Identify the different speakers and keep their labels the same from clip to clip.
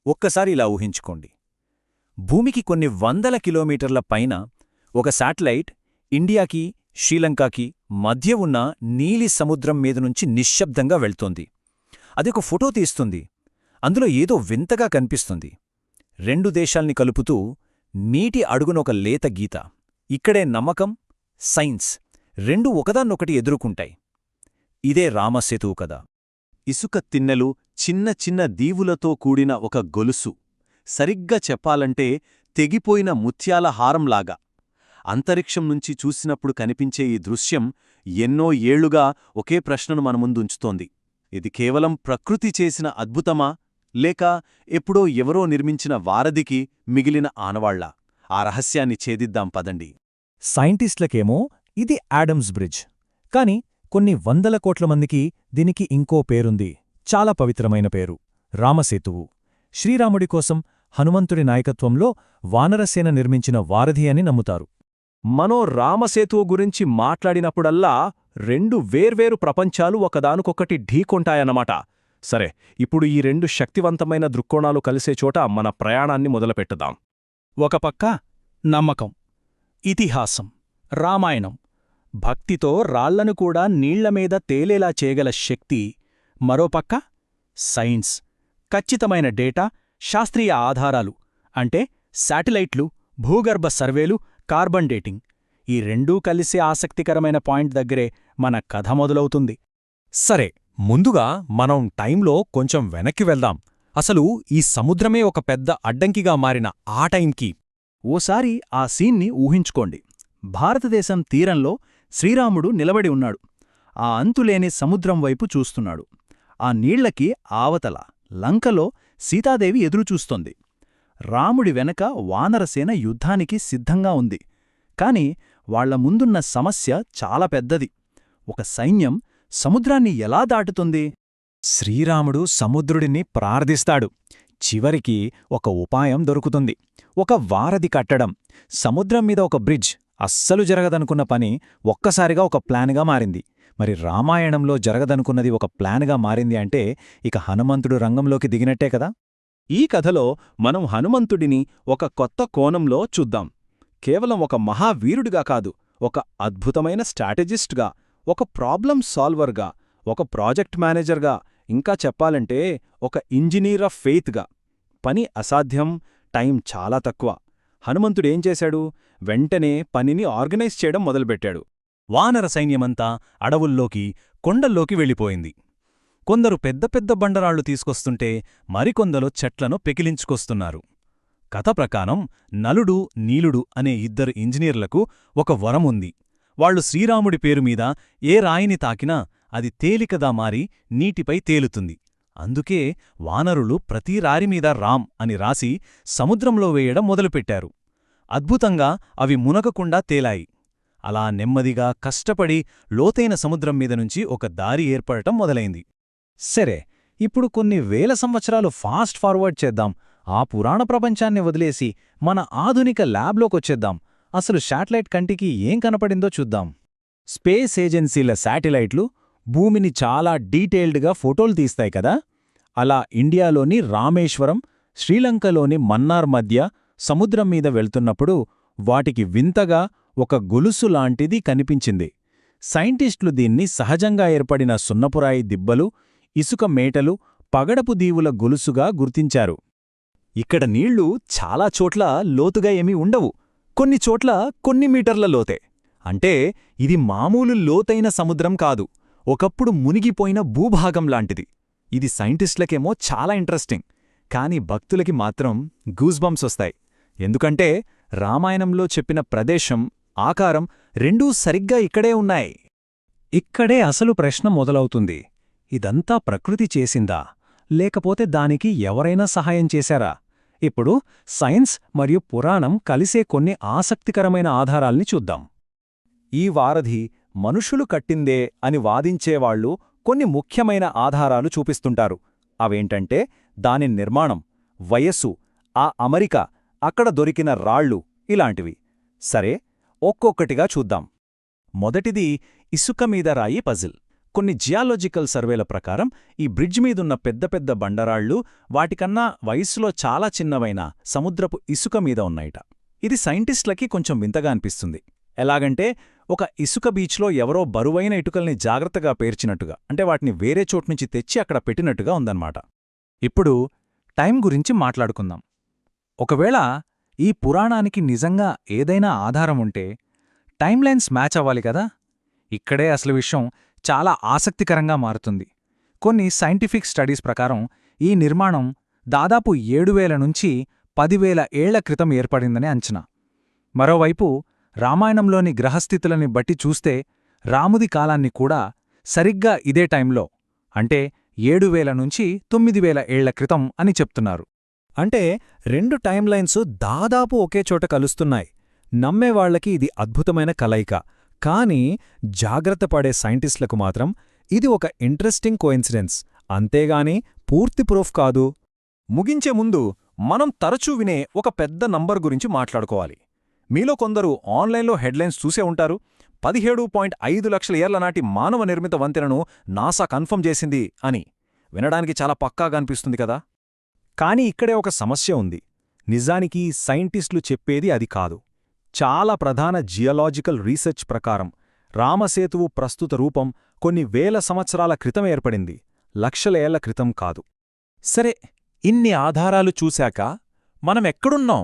Speaker 1: ఒక్కసారి ఇలా ఊహించుకోండి. భూమికి కొన్ని వందల కిలోమీటర్ల పైన ఒక శాటిలైట్ ఇండియాకి, శ్రీలంకకి మధ్య ఉన్న నీలి సముద్రం మీదనుంచి నిశ్శబ్దంగా వెళ్తోంది. అదొక ఫోటో తీస్తుంది. అందులో ఏదో వింతగా కనిపిస్తుంది. రెండు దేశాల్ని కలుపుతూ నీటి అడుగునొక లేత గీత. ఇక్కడే నమ్మకం, సైన్స్ రెండూ ఒకదాన్నొకటి ఎదుర్కొంటాయి. ఇదే రామసేతువు కథ.
Speaker 2: ఇసుక తిన్నెలు, చిన్న చిన్న దీవులతో కూడిన ఒక గొలుసు. సరిగ్గా చెప్పాలంటే తెగిపోయిన ముత్యాల హారంలాగా. అంతరిక్షం నుంచి చూసినప్పుడు కనిపించే ఈ దృశ్యం ఎన్నో ఏళ్లుగా ఒకే ప్రశ్నను మన ముందుంచుతోంది. ఇది కేవలం ప్రకృతి చేసిన అద్భుతమా, లేక ఎప్పుడో ఎవరో నిర్మించిన వారధికి మిగిలిన ఆనవాళ్లా? ఆ రహస్యాన్ని ఛేదిద్దాం పదండి.
Speaker 3: సైంటిస్ట్లకేమో ఇది యాడమ్స్ బ్రిడ్జ్. కాని కొన్ని వందల కోట్ల మందికి దీనికి ఇంకో పేరుంది. చాలా పవిత్రమైన పేరు, రామసేతువు. శ్రీరాముడి కోసం హనుమంతుడి నాయకత్వంలో వానరసేన నిర్మించిన వారధి అని నమ్ముతారు.
Speaker 4: మనో రామసేతువు గురించి మాట్లాడినప్పుడల్లా రెండు వేర్వేరు ప్రపంచాలు ఒకదానికొకటి ఢీకొంటాయన్నమాట. సరే, ఇప్పుడు ఈ రెండు శక్తివంతమైన దృక్కోణాలు కలిసే చోట మన ప్రయాణాన్ని మొదలుపెట్టుదాం. ఒక పక్క నమ్మకం, ఇతిహాసం, రామాయణం, భక్తితో రాళ్లను కూడా నీళ్లమీద తేలేలా చేయగల శక్తి. మరోపక్క సైన్స్, ఖచ్చితమైన డేటా, శాస్త్రీయ ఆధారాలు, అంటే శాటిలైట్లు, భూగర్భ సర్వేలు, కార్బన్ డేటింగ్. ఈ రెండూ కలిసే ఆసక్తికరమైన పాయింట్ దగ్గరే మన కథ మొదలవుతుంది.
Speaker 3: సరే, ముందుగా మనం టైంలో కొంచెం వెనక్కి వెళ్దాం. అసలు ఈ సముద్రమే ఒక పెద్ద అడ్డంకిగా మారిన ఆ టైంకి.
Speaker 4: ఓసారి ఆ సీన్ని ఊహించుకోండి. భారతదేశం తీరంలో శ్రీరాముడు నిలబడి ఉన్నాడు. ఆ అంతులేని సముద్రం వైపు చూస్తున్నాడు. ఆ నీళ్లకి ఆవతల లంకలో సీతాదేవి ఎదురుచూస్తోంది. రాముడి వెనక వానరసేన యుద్ధానికి సిద్ధంగా ఉంది. కాని వాళ్ల ముందున్న సమస్య చాలా పెద్దది. ఒక సైన్యం సముద్రాన్ని ఎలా దాటుతుంది?
Speaker 3: శ్రీరాముడు సముద్రుడిని ప్రార్థిస్తాడు. చివరికి ఒక ఉపాయం దొరుకుతుంది. ఒక వారధి కట్టడం. సముద్రం మీద ఒక బ్రిడ్జ్. అస్సలు జరగదనుకున్న పని ఒక్కసారిగా ఒక ప్లాన్గా మారింది. మరి రామాయణంలో జరగదనుకున్నది ఒక ప్లాన్గా మారింది అంటే ఇక హనుమంతుడు రంగంలోకి దిగినట్టే కదా.
Speaker 4: ఈ కథలో మనం హనుమంతుడిని ఒక కొత్త కోణంలో చూద్దాం. కేవలం ఒక మహావీరుడిగా కాదు, ఒక అద్భుతమైన స్ట్రాటజిస్ట్గా, ఒక ప్రాబ్లం సాల్వర్గా, ఒక ప్రాజెక్ట్ మేనేజర్గా, ఇంకా చెప్పాలంటే ఒక ఇంజనీర్ ఆఫ్ ఫెయిత్గా. పని అసాధ్యం, టైం చాలా తక్కువ. హనుమంతుడేం చేశాడు? వెంటనే పనిని ఆర్గనైజ్ చేయడం మొదలుపెట్టాడు.
Speaker 3: వానర సైన్యమంతా అడవుల్లోకి, కొండల్లోకి వెళ్ళిపోయింది. కొందరు పెద్ద పెద్ద బండరాళ్లు తీసుకొస్తుంటే మరికొందరు చెట్లను పెకిలించుకొస్తున్నారు. కథ ప్రకారం నలుడు, నీలుడు అనే ఇద్దరు ఇంజనీర్లకు ఒక వరముంది. వాళ్లు శ్రీరాముడి పేరుమీద ఏ రాయిని తాకినా అది తేలికదా మారి నీటిపై తేలుతుంది. అందుకే వానరులు ప్రతి రారిమీద రామ్ అని రాసి సముద్రంలో వేయడం మొదలుపెట్టారు. అద్భుతంగా అవి మునగకుండా తేలాయి. అలా నెమ్మదిగా కష్టపడి లోతైన సముద్రం మీదనుంచి ఒక దారి ఏర్పడటం మొదలైంది. సరే, ఇప్పుడు కొన్ని వేల సంవత్సరాలు ఫాస్ట్ ఫార్వర్డ్ చేద్దాం. ఆ పురాణ ప్రపంచాన్ని వదిలేసి మన ఆధునిక ల్యాబ్లోకొచ్చేద్దాం. అసలు శాటిలైట్ కంటికి ఏం కనపడిందో చూద్దాం. స్పేస్ ఏజెన్సీల శాటిలైట్లు భూమిని చాలా డీటెయిల్డ్గా ఫోటోలు తీస్తాయి కదా. అలా ఇండియాలోని రామేశ్వరం, శ్రీలంకలోని మన్నార్ మధ్య సముద్రం మీద వెళ్తున్నప్పుడు వాటికి వింతగా ఒక గొలుసు లాంటిది కనిపించింది. సైంటిస్టులు దీన్ని సహజంగా ఏర్పడిన సున్నపురాయి దిబ్బలు, ఇసుక మేటలు, పగడపు దీవుల గొలుసుగా గుర్తించారు. ఇక్కడ నీళ్లు చాలా చోట్ల లోతుగా ఏమీ ఉండవు. కొన్ని చోట్ల కొన్ని మీటర్ల లోతే. అంటే ఇది మామూలు లోతైన సముద్రం కాదు, ఒకప్పుడు మునిగిపోయిన భూభాగం లాంటిది. ఇది సైంటిస్టులకేమో చాలా ఇంట్రెస్టింగ్. కాని భక్తులకి మాత్రం గూస్బంప్స్ వస్తాయి. ఎందుకంటే రామాయణంలో చెప్పిన ప్రదేశం, ఆకారం రెండూ సరిగ్గా ఇక్కడే ఉన్నాయి. ఇక్కడే అసలు ప్రశ్న మొదలవుతుంది. ఇదంతా ప్రకృతి చేసిందా, లేకపోతే దానికి ఎవరైనా సహాయం చేశారా? ఇప్పుడు సైన్స్ మరియు పురాణం కలిసే కొన్ని ఆసక్తికరమైన ఆధారాల్ని చూద్దాం. ఈ వారధి మనుషులు కట్టిందే అని వాదించేవాళ్లు కొన్ని ముఖ్యమైన ఆధారాలు చూపిస్తుంటారు. అవేంటంటే దాని నిర్మాణం, వయస్సు, ఆ అమరిక, అక్కడ దొరికిన రాళ్ళు, ఇలాంటివి. సరే, ఒక్కొక్కటిగా చూద్దాం. మొదటిది ఇసుక మీద రాయి పజిల్. కొన్ని జియాలజికల్ సర్వేల ప్రకారం ఈ బ్రిడ్జ్ మీదున్న పెద్ద పెద్ద బండరాళ్ళు వాటికన్నా వయస్సులో చాలా చిన్నవైన సముద్రపు ఇసుక మీద ఉన్నాయిట. ఇది సైంటిస్టులకి కొంచెం వింతగా అనిపిస్తుంది. ఎలాగంటే ఒక ఇసుక బీచ్లో ఎవరో బరువైన ఇటుకల్ని జాగ్రత్తగా పేర్చినట్టుగా, అంటే వాటిని వేరే చోట్నుంచి తెచ్చి అక్కడ పెట్టినట్టుగా ఉందన్నమాట. ఇప్పుడు టైం గురించి మాట్లాడుకుందాం. ఒకవేళ ఈ పురాణానికి నిజంగా ఏదైనా ఆధారం ఉంటే టైమ్లైన్స్ మ్యాచ్ అవ్వాలి కదా. ఇక్కడే అసలు విషయం చాలా ఆసక్తికరంగా మారుతుంది. కొన్ని సైంటిఫిక్ స్టడీస్ ప్రకారం ఈ నిర్మాణం దాదాపు 7,000 నుంచి 10,000 ఏళ్ల క్రితం ఏర్పడిందని అంచనా. మరోవైపు రామాయణంలోని గ్రహస్థితులని బట్టి చూస్తే రాముది కాలాన్ని కూడా సరిగ్గా ఇదే టైంలో, అంటే 7,000 నుంచి 9,000 ఏళ్ల క్రితం అని చెప్తున్నారు.
Speaker 1: అంటే 2 టైమ్లైన్స్ దాదాపు ఒకే చోట కలుస్తున్నాయి. నమ్మేవాళ్లకి ఇది అద్భుతమైన కలయిక. కానీ జాగ్రత్త పడే సైంటిస్టులకు మాత్రం ఇది ఒక ఇంట్రెస్టింగ్ కోయిన్సిడెన్స్, అంతేగాని పూర్తి ప్రూఫ్ కాదు. ముగించే ముందు మనం తరచూ వినే ఒక పెద్ద నంబర్ గురించి మాట్లాడుకోవాలి. మీలో కొందరు ఆన్లైన్లో హెడ్లైన్స్ చూసే ఉంటారు. 17.5 లక్షల ఏళ్ల నాటి మానవ నిర్మిత వంతెనను నాసా కన్ఫర్మ్ చేసింది అని. వినడానికి చాలా పక్కాగా అనిపిస్తుంది కదా. కానీ ఇక్కడే ఒక సమస్య ఉంది. నిజానికి సైంటిస్టులు చెప్పేది అది కాదు. చాలా ప్రధాన జియాలాజికల్ రీసెర్చ్ ప్రకారం రామసేతువు ప్రస్తుత రూపం కొన్ని వేల సంవత్సరాల క్రితం ఏర్పడింది, లక్షల ఏళ్ల క్రితం కాదు. సరే, ఇన్ని ఆధారాలు చూశాక మనమెక్కడున్నాం?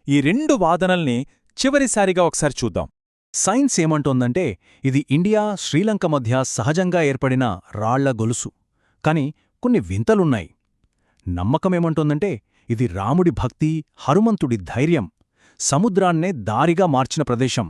Speaker 1: ఈ 2 వాదనల్ని చివరిసారిగా ఒకసారి చూద్దాం. సైన్స్ ఏమంటోందంటే ఇది ఇండియా, శ్రీలంక మధ్య సహజంగా ఏర్పడిన రాళ్ల గొలుసు. కాని కొన్ని వింతలున్నాయి. నమ్మకమేమంటోందంటే ఇది రాముడి భక్తి, హనుమంతుడి ధైర్యం, సముద్రాన్నే దారిగా మార్చిన ప్రదేశం.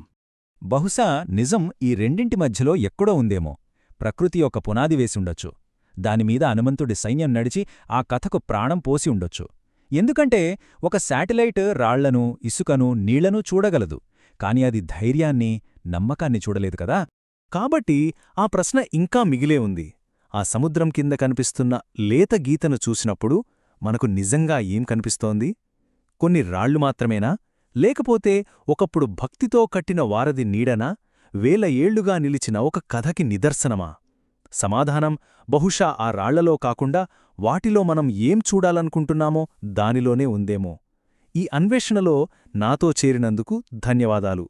Speaker 1: బహుశా నిజం ఈ రెండింటి మధ్యలో ఎక్కడో ఉందేమో. ప్రకృతి ఒక పునాది వేసుండొచ్చు. దానిమీద హనుమంతుడి సైన్యం నడిచి ఆ కథకు ప్రాణం పోసి ఉండొచ్చు. ఎందుకంటే ఒక శాటిలైట్ రాళ్లను, ఇసుకను, నీళ్లను చూడగలదు, కాని అది ధైర్యాన్ని, నమ్మకాన్ని చూడలేదు కదా. కాబట్టి ఆ ప్రశ్న ఇంకా మిగిలే ఉంది. ఆ సముద్రం కింద కనిపిస్తున్న లేత గీతను చూసినప్పుడు మనకు నిజంగా ఏం కనిపిస్తోంది? కొన్ని రాళ్లు మాత్రమేనా? లేకపోతే ఒకప్పుడు భక్తితో కట్టిన వారధి నీడనా? 1000 ఏళ్లుగా నిలిచిన ఒక కథకి నిదర్శనమా? సమాధానం బహుశా ఆ రాళ్లలో కాకుండా వాటిలో మనం ఏం చూడాలనుకుంటున్నామో దానిలోనే ఉందేమో. ఈ అన్వేషణలో నాతో చేరినందుకు ధన్యవాదాలు.